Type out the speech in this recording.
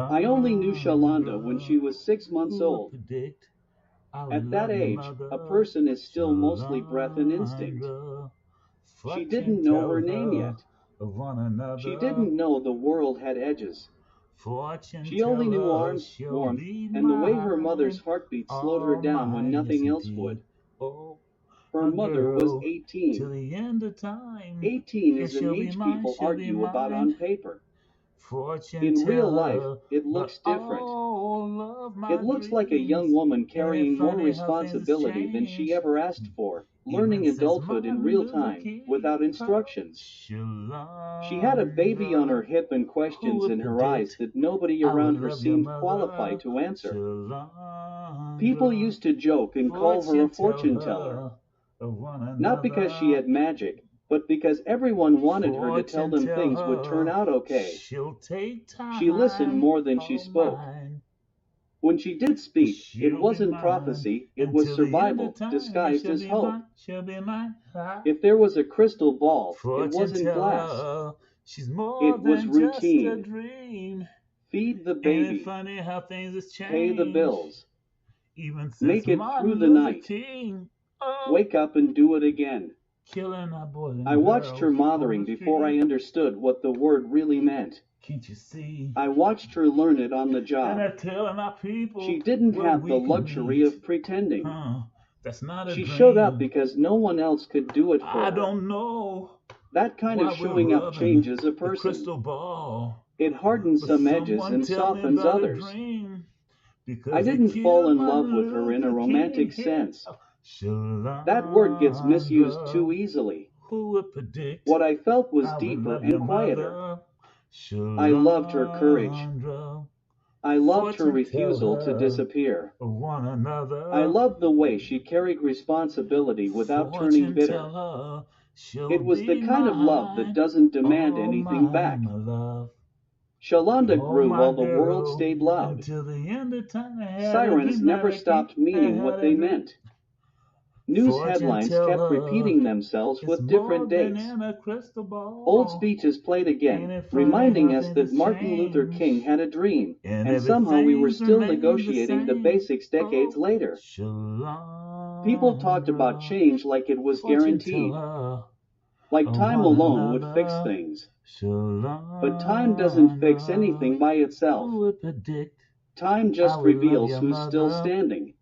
I only knew Shalanda when Shalanda, she was 6 months who would old. predict I would At that love your age, a mother? person is still mostly breath and instinct. Shalanda, She fortune didn't know her name teller yet. of one She another. didn't know the world had edges. Fortune She only knew teller, arms, she'll warmth, be and the way her mother's mine. heartbeat slowed her All down when mine, yes nothing else indeed. would. Oh, Her my mother was girl, till 18. the end of time. 18 Yes, is an she'll be age mine, people she'll be argue about mine. on paper. Fortune In real life, teller, it but looks different. all of It my looks like a young dreams. woman Ain't it carrying more funny how things has responsibility than she changed? ever asked for, Even learning since adulthood in Martin real Luther time, without King. instructions. She had a baby on her Shalanda, hip and who questions would in her eyes predict that nobody I would around her love your seemed qualified mother? to answer. People Shalanda, used to joke and call her a fortune fortune teller, teller of one not because she another. had magic, but because everyone wanted her to tell Fortune them things would turn teller, out okay. she'll take She listened time. more than she All spoke. mine. When she did Cause speak, it she'll be wasn't mine prophecy, it was until the end of survival, time. Yeah, disguised she'll as be hope. mine. She'll be mine. If there was a crystal ball, it Fortune wasn't glass. teller, she's more It was than just a routine. dream. Feed the Ain't it baby, funny how things has pay the changed? bills, Even since make it through Martin the Luther night, King. Oh, wake up and do it again. killing our boys I and watched her girls on mothering the before I street. understood what the word really meant. Can't you see? I watched her learn it on the And job. they're telling our She people didn't where have the we can luxury meet. of pretending. Huh? That's not a She showed up dream. because no one else could do it I for her. don't know That kind of why we're showing up rubbing changes a the person. crystal ball. It hardens But some edges someone and tell me softens about a others. dream. I Because they didn't fall killed in love Martin with her in a Luther King romantic here. sense. That word gets misused too Shalanda, easily. who would predict What I felt was I would deeper love and your quieter. mother? I loved her courage. Shalanda, I loved her fortune refusal to teller disappear. of one I another. loved the way she carried responsibility without turning Fortune bitter. teller, she'll It was the be kind of love that mine. doesn't demand All anything mine, back. my love. Shalanda Oh, grew my while the world girl. stayed loud. Until the end of time, I had a Sirens dream that never I can't. stopped I meaning had what a they dream. meant. News Fortune headlines kept teller, repeating themselves it's with more different than dates. in a crystal Old ball. speeches played Ain't again, it funny reminding how us things that has Martin Luther changed? King had a dream, And and somehow we were everything's still remained the negotiating the same. basics decades Oh, later. People talked about Shalanda, change like it was fortune guaranteed, teller like of time one alone would fix another. things. But time doesn't fix Shalanda, anything by who itself. would predict Time I just would love reveals your who's still mother? standing.